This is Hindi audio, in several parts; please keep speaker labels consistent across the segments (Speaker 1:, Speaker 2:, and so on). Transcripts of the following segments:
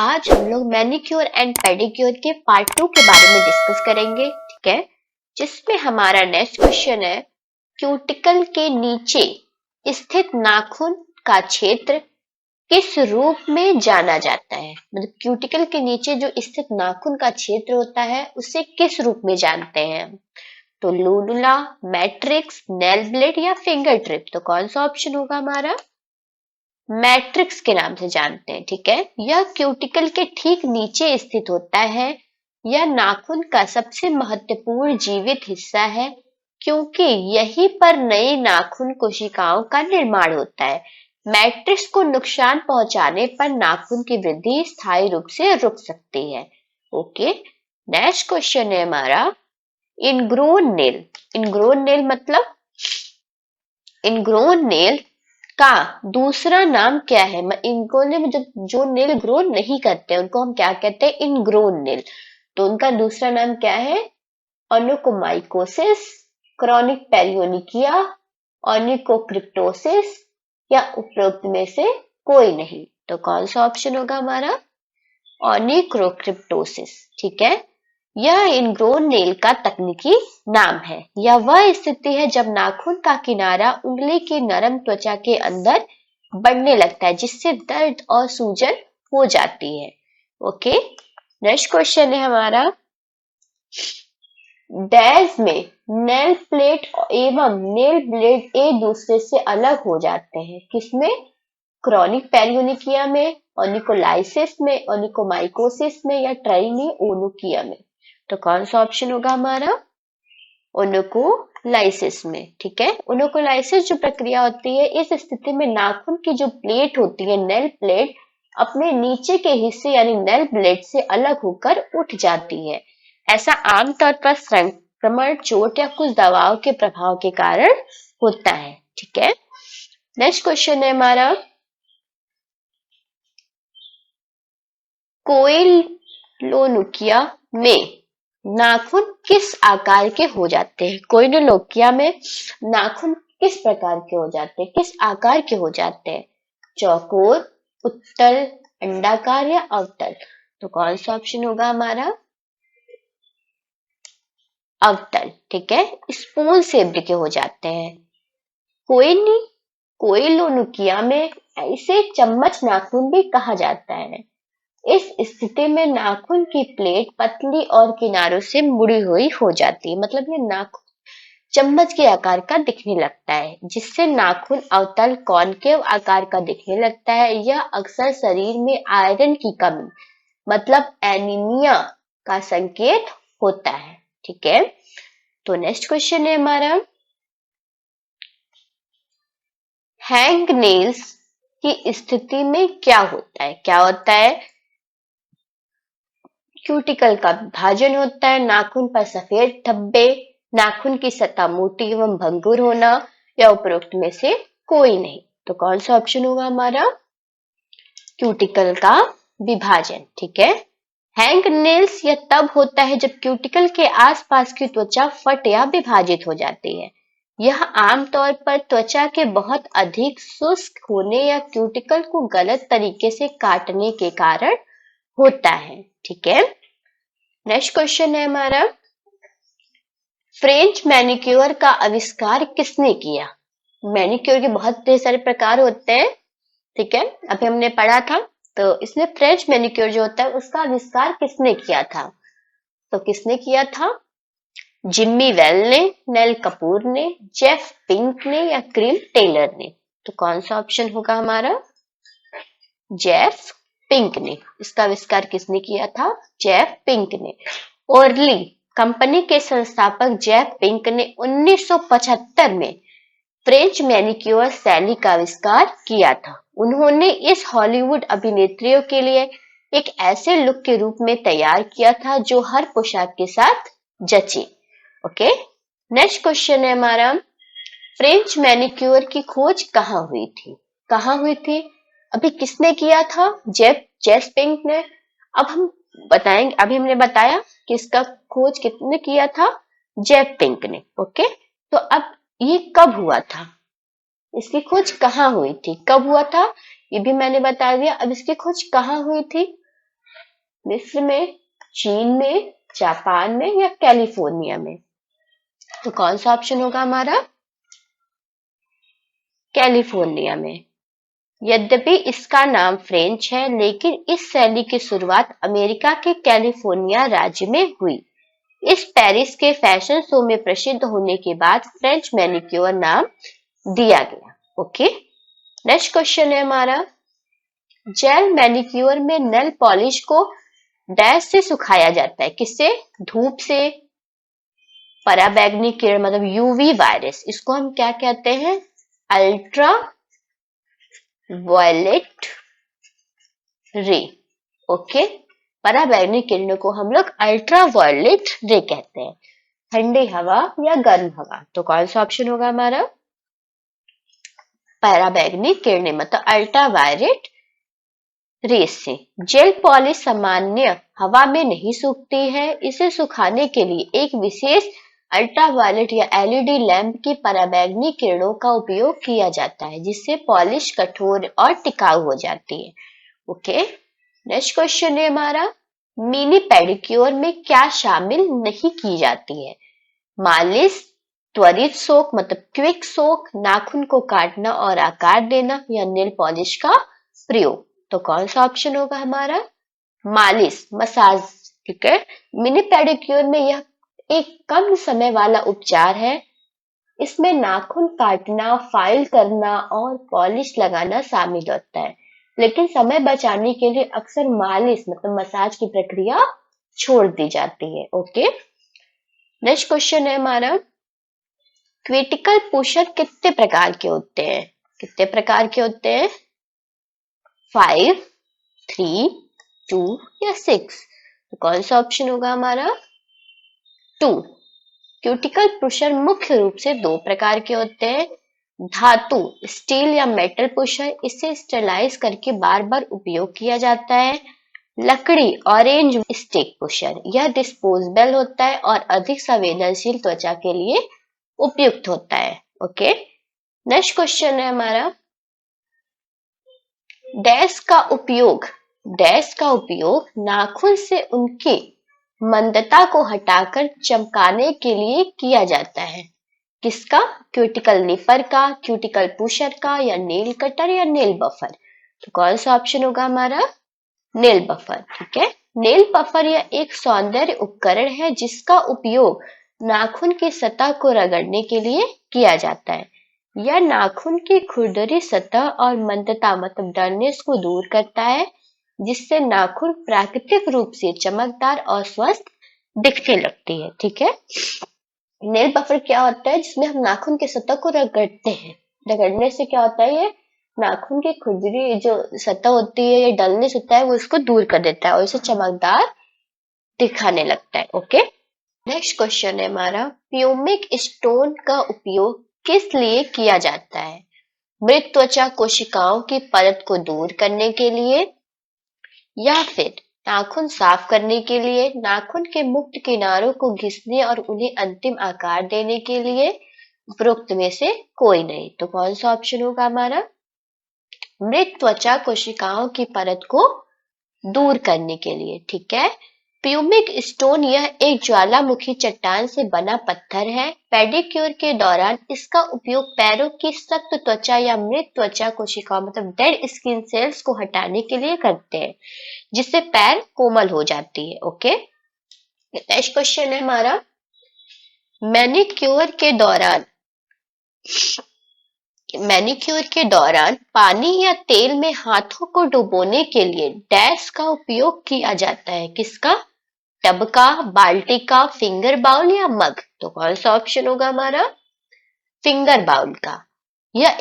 Speaker 1: आज हम लोग मैनिक्योर एंड पेडिक्योर के पार्ट 2 के बारे में डिस्कस करेंगे, ठीक है। जिसमें हमारा नेक्स्ट क्वेश्चन है, क्यूटिकल के नीचे स्थित नाखून का क्षेत्र किस रूप में जाना जाता है। मतलब क्यूटिकल के नीचे जो स्थित नाखून का क्षेत्र होता है उसे किस रूप में जानते हैं। तो लूनुला, मैट्रिक्स, नेल ब्लेड या फिंगर ट्रिप। तो कौन सा ऑप्शन होगा हमारा? मैट्रिक्स के नाम से जानते हैं, ठीक है। यह क्यूटिकल के ठीक नीचे स्थित होता है। यह नाखून का सबसे महत्वपूर्ण जीवित हिस्सा है क्योंकि यहीं पर नई नाखून कोशिकाओं का निर्माण होता है। मैट्रिक्स को नुकसान पहुंचाने पर नाखून की वृद्धि स्थायी रूप से रुक सकती है। ओके, नेक्स्ट क्वेश्चन है हमारा, इनग्रोन नेल। इनग्रोन नेल मतलब इनग्रोन नेल का दूसरा नाम क्या है? इनको जो नेल ग्रो नहीं करते उनको हम क्या कहते हैं? Ingrown nail. तो उनका दूसरा नाम क्या है? ओनिकोमाइकोसिस, क्रॉनिक पेरियोनिकिया, ओनिकोक्रिप्टोसिस या उपरोक्त में से कोई नहीं। तो कौन सा ऑप्शन होगा हमारा? ओनिक्रोक्रिप्टोसिस, ठीक है। यह इनग्रोन नेल का तकनीकी नाम है। यह वह स्थिति है जब नाखून का किनारा उंगली की नरम त्वचा के अंदर बढ़ने लगता है जिससे दर्द और सूजन हो जाती है। ओके, नेक्स्ट क्वेश्चन है हमारा, डैश में नेल प्लेट एवं नेल ब्लेड एक दूसरे से अलग हो जाते हैं। किसमें? क्रॉनिक पेरियोनिकिया में, ओनिकोलाइसिस में, ओनिकोमाइकोसिस में या ट्राइनिओनिकिया में। तो कौन सा ऑप्शन होगा हमारा? ओनिकोलाइसिस में, ठीक है। ओनिकोलाइसिस जो प्रक्रिया होती है, इस स्थिति में नाखून की जो प्लेट होती है, नेल प्लेट, अपने नीचे के हिस्से यानी नेल ब्लेड से अलग होकर उठ जाती है। ऐसा आमतौर पर संक्रमण, चोट या कुछ दवाओं के प्रभाव के कारण होता है, ठीक है। नेक्स्ट क्वेश्चन है हमारा, कोइलोनुकिया में नाखून किस आकार के हो जाते हैं? कोइलोनुकिया में नाखून किस प्रकार के हो जाते हैं, किस आकार के हो जाते हैं? चौकोर, उत्तल, अंडाकार या अवतल। तो कौन सा ऑप्शन होगा हमारा? अवतल, ठीक है। स्पून शेप्ड के हो जाते हैं। कोइलोनुकिया में ऐसे चम्मच नाखून भी कहा जाता है। इस स्थिति में नाखून की प्लेट पतली और किनारों से मुड़ी हुई हो जाती है। मतलब ये नाखून चम्मच के आकार का दिखने लगता है जिससे नाखून अवतल कॉनकेव आकार का दिखने लगता है। यह अक्सर शरीर में आयरन की कमी मतलब एनीमिया का संकेत होता है, ठीक है। तो नेक्स्ट क्वेश्चन है हमारा, हैंग नेल्स की स्थिति में क्या होता है? क्या होता है? क्यूटिकल का विभाजन होता है, नाखून पर सफेद धब्बे, नाखून की सतह मोटी एवं भंगुर होना या उपरोक्त में से कोई नहीं। तो कौन सा ऑप्शन होगा हमारा? क्यूटिकल का विभाजन, ठीक है। हैंग नेल्स यह तब होता है जब क्यूटिकल के आसपास की त्वचा फट या विभाजित हो जाती है। यह आमतौर पर त्वचा के बहुत अधिक शुष्क होने या क्यूटिकल को गलत तरीके से काटने के कारण होता है, ठीक है। नेक्स्ट क्वेश्चन है हमारा, फ्रेंच मैनिक्योर का आविष्कार किसने किया? मैनिक्योर के बहुत ढेर सारे प्रकार होते हैं, ठीक है, अभी हमने पढ़ा था। तो इसमें फ्रेंच मैनिक्योर जो होता है उसका आविष्कार किसने किया था? तो किसने किया था? जिम्मी वेल ने, नेल कपूर ने, जेफ पिंक ने या क्रीम टेलर ने। तो कौन सा ऑप्शन होगा हमारा? जेफ पिंक ने। इसका आविष्कार किसने किया था? जेफ पिंक ने। ओरली कंपनी के संस्थापक जेफ पिंक ने 1975 में फ्रेंच मैनिक्योर शैली का आविष्कार किया था। उन्होंने इस हॉलीवुड अभिनेत्रियों के लिए एक ऐसे लुक के रूप में तैयार किया था जो हर पोशाक के साथ जचे। ओके, नेक्स्ट क्वेश्चन है हमारा, फ्रेंच मैनिक्योर की खोज कहाँ हुई थी? कहाँ हुई थी? अभी किसने किया था? जेफ पिंक ने। अब हम बताएंगे, अभी हमने बताया कि इसका खोज किसने किया था? जेफ पिंक ने। ओके, तो अब ये कब हुआ था? इसकी खोज कहाँ हुई थी? कब हुआ था ये भी मैंने बता दिया। अब इसकी खोज कहाँ हुई थी? मिस्र में, चीन में, जापान में या कैलिफोर्निया में? तो कौन सा ऑप्शन होगा हमारा? कैलिफोर्निया में। यद्यपि इसका नाम फ्रेंच है, लेकिन इस शैली की शुरुआत अमेरिका के कैलिफोर्निया राज्य में हुई। इस पेरिस के फैशन शो में प्रसिद्ध होने के बाद फ्रेंच मैनिक्योर नाम दिया गया। ओके, नेक्स्ट क्वेश्चन है हमारा, जेल मैनिक्योर में नेल पॉलिश को डैश से सुखाया जाता है, किससे? धूप से, पराबैंगनी किरण मतलब यूवी वायरस, इसको हम क्या कहते हैं? अल्ट्रा वायलेट रे। ओके, पराबैंगनी किरणों को हम लोग अल्ट्रा वायलेट रे कहते हैं। ठंडी हवा या गर्म हवा? तो कौन सा ऑप्शन होगा हमारा? पराबैंगनी किरणें मतलब अल्ट्रा वायलेट रेस से। जेल पॉलिश सामान्य हवा में नहीं सूखती है, इसे सुखाने के लिए एक विशेष अल्ट्रावायलेट या एलईडी लैंप की पराबैंगनी किरणों का उपयोग किया जाता है, जिससे पॉलिश कठोर और टिकाऊ हो जाती है। ओके, नेक्स्ट क्वेश्चन है हमारा, मिनी पेडिक्योर में क्या शामिल नहीं की जाती है? मालिश, त्वरित सोख मतलब क्विक सोख, नाखून को काटना और आकार देना या नेल पॉलिश का प्रयोग? तो कौन सा ऑप्शन होगा हमारा? मालिश, मसाज। ठीक है, मिनी पेडिक्योर में यह एक कम समय वाला उपचार है। इसमें नाखून काटना, फाइल करना और पॉलिश लगाना शामिल होता है, लेकिन समय बचाने के लिए अक्सर मालिश मतलब मसाज की प्रक्रिया छोड़ दी जाती है। ओके, नेक्स्ट क्वेश्चन है हमारा, क्विटिकल पुशर कितने प्रकार के होते हैं? कितने प्रकार के होते हैं? 5, 3, 2 या 6? तो कौन सा ऑप्शन होगा हमारा? 2। क्यूटिकल पुशर मुख्य रूप से दो प्रकार के होते हैं। धातु स्टील या मेटल पुशर, इसे स्टरलाइज करके बार बार उपयोग किया जाता है। लकड़ी ऑरेंज स्टिक पुशर, यह डिस्पोजेबल होता है और अधिक संवेदनशील त्वचा के लिए उपयुक्त होता है। ओके, नेक्स्ट क्वेश्चन है हमारा, डैश का उपयोग नाखून से उनकी मंदता को हटाकर चमकाने के लिए किया जाता है। किसका? क्यूटिकल निपर का, क्यूटिकल पुशर का, या नेल कटर या नेल बफर? तो कौन सा ऑप्शन होगा हमारा? Nail buffer. ठीक है, नेल बफर यह एक सौंदर्य उपकरण है जिसका उपयोग नाखून की सतह को रगड़ने के लिए किया जाता है। यह नाखून की खुरदरी सतह और मंदता मतलब डलनेस को दूर करता है, जिससे नाखून प्राकृतिक रूप से चमकदार और स्वस्थ दिखने लगती है। ठीक है, नेल बफर क्या होता है? जिसमें हम नाखून की सतह को रगड़ते हैं। रगड़ने से क्या होता है? ये नाखून की खुरदरी जो सतह होती है, ये डलनेस होता है, वो इसको दूर कर देता है और इसे चमकदार दिखाने लगता है। ओके, नेक्स्ट क्वेश्चन है हमारा, प्यूमिक स्टोन का उपयोग किस लिए किया जाता है? मृत त्वचा कोशिकाओं की परत को दूर करने के लिए, या फिर नाखून साफ करने के लिए, नाखून के मुक्त किनारों को घिसने और उन्हें अंतिम आकार देने के लिए? उपरोक्त में से कोई नहीं। तो कौन सा ऑप्शन होगा हमारा? मृत त्वचा कोशिकाओं की परत को दूर करने के लिए। ठीक है, प्यूमिक स्टोन यह एक ज्वालामुखी चट्टान से बना पत्थर है। पेडिक्योर के दौरान इसका उपयोग पैरों की सख्त त्वचा या मृत त्वचा कोशिकाओं मतलब डेड स्किन सेल्स को हटाने के लिए करते हैं, जिससे पैर कोमल हो जाती है। ओके, नेक्स्ट क्वेश्चन है हमारा, मैनिक्योर के दौरान पानी या तेल में हाथों को डुबोने के लिए डैश का उपयोग किया जाता है। किसका? टब का, बाल्टी का, फिंगर बाउल या मग? तो कौन सा ऑप्शन होगा हमारा? फिंगर बाउल का। यह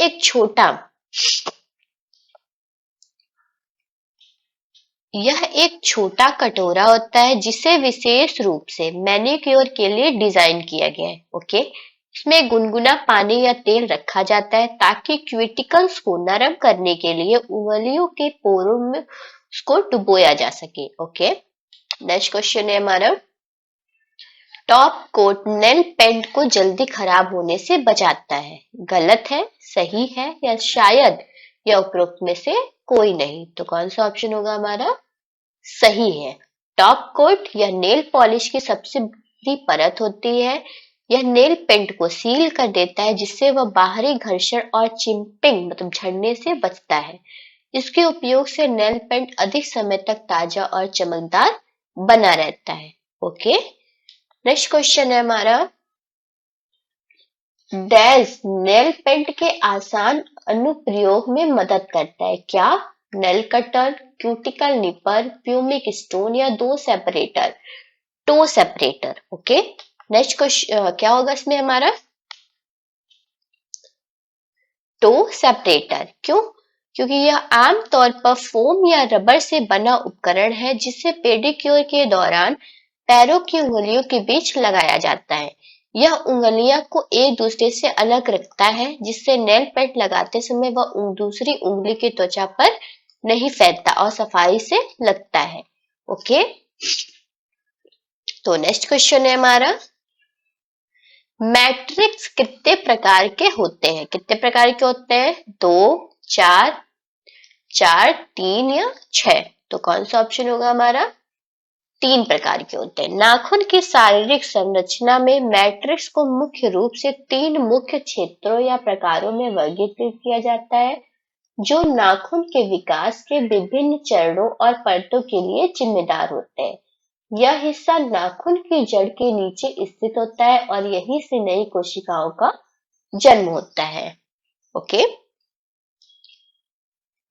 Speaker 1: एक छोटा कटोरा होता है जिसे विशेष रूप से मैनिक्योर के लिए डिजाइन किया गया है। ओके, इसमें गुनगुना पानी या तेल रखा जाता है ताकि क्यूटिकल्स को नरम करने के लिए उंगलियों के पोरों में उसको डुबोया जा सके। ओके, नेक्स्ट क्वेश्चन है हमारा, टॉप कोट नेल पेंट को जल्दी खराब होने से बचाता है। गलत है, सही है, या शायद या उपरोक्त में से कोई नहीं? तो कौन सा ऑप्शन होगा हमारा? सही है। टॉप कोट या नेल पॉलिश की सबसे बड़ी परत होती है। यह नेल पेंट को सील कर देता है जिससे वह बाहरी घर्षण और चिपिंग मतलब झड़ने से बचता है। इसके उपयोग से नेल पेंट अधिक समय तक ताजा और चमकदार बना रहता है। ओके, नेक्स्ट क्वेश्चन है हमारा, डैश नेल पेंट के आसान अनुप्रयोग में मदद करता है। क्या? Nail cutter, cuticle nipper, pumice stone या toe separator. Okay, next question क्या होगा इसमें हमारा? Toe separator. क्यों? क्योंकि यह आमतौर पर फोम या रबर से बना उपकरण है जिसे पेडिक्योर के दौरान पैरों की उंगलियों के बीच लगाया जाता है। यह उंगलियों को एक दूसरे से अलग रखता है जिससे नेल पेंट लगाते समय वह दूसरी उंगली की त्वचा पर नहीं फैलता और सफाई से लगता है। ओके, तो नेक्स्ट क्वेश्चन है हमारा, मैट्रिक्स कितने प्रकार के होते हैं? कितने प्रकार के होते हैं? 2, 4, 3 या 6। तो कौन सा ऑप्शन होगा हमारा? 3 प्रकार के होते हैं। नाखून की शारीरिक संरचना में मैट्रिक्स को मुख्य रूप से 3 मुख्य क्षेत्रों या प्रकारों में वर्गीकृत किया जाता है जो नाखून के विकास के विभिन्न चरणों और परतों के लिए जिम्मेदार होते हैं। यह हिस्सा नाखून की जड़ के नीचे स्थित होता है और यहीं से नई कोशिकाओं का जन्म होता है। ओके,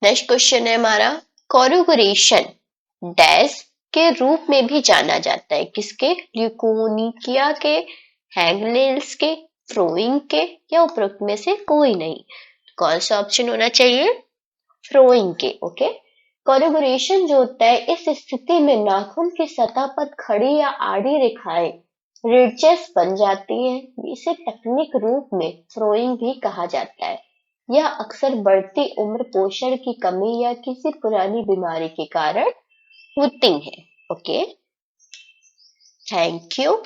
Speaker 1: नेक्स्ट क्वेश्चन है हमारा, कोरुगेशन डैश के रूप में भी जाना जाता है। किसके? ल्यूकोनिकिया के, हैंगलेल्स के, फ्रोइंग के या उपरोक्त में से कोई नहीं। कौन सा ऑप्शन होना चाहिए? फ्रोइंग के। ओके, कोरुगेशन जो होता है, इस स्थिति में नाखून की सतह पर खड़ी या आड़ी रेखाएं रिडजेस बन जाती हैं। इसे तकनीक रूप में फ्रोइंग भी कहा जाता है। यह अक्सर बढ़ती उम्र, पोषण की कमी या किसी पुरानी बीमारी के कारण होती है। Okay, thank you.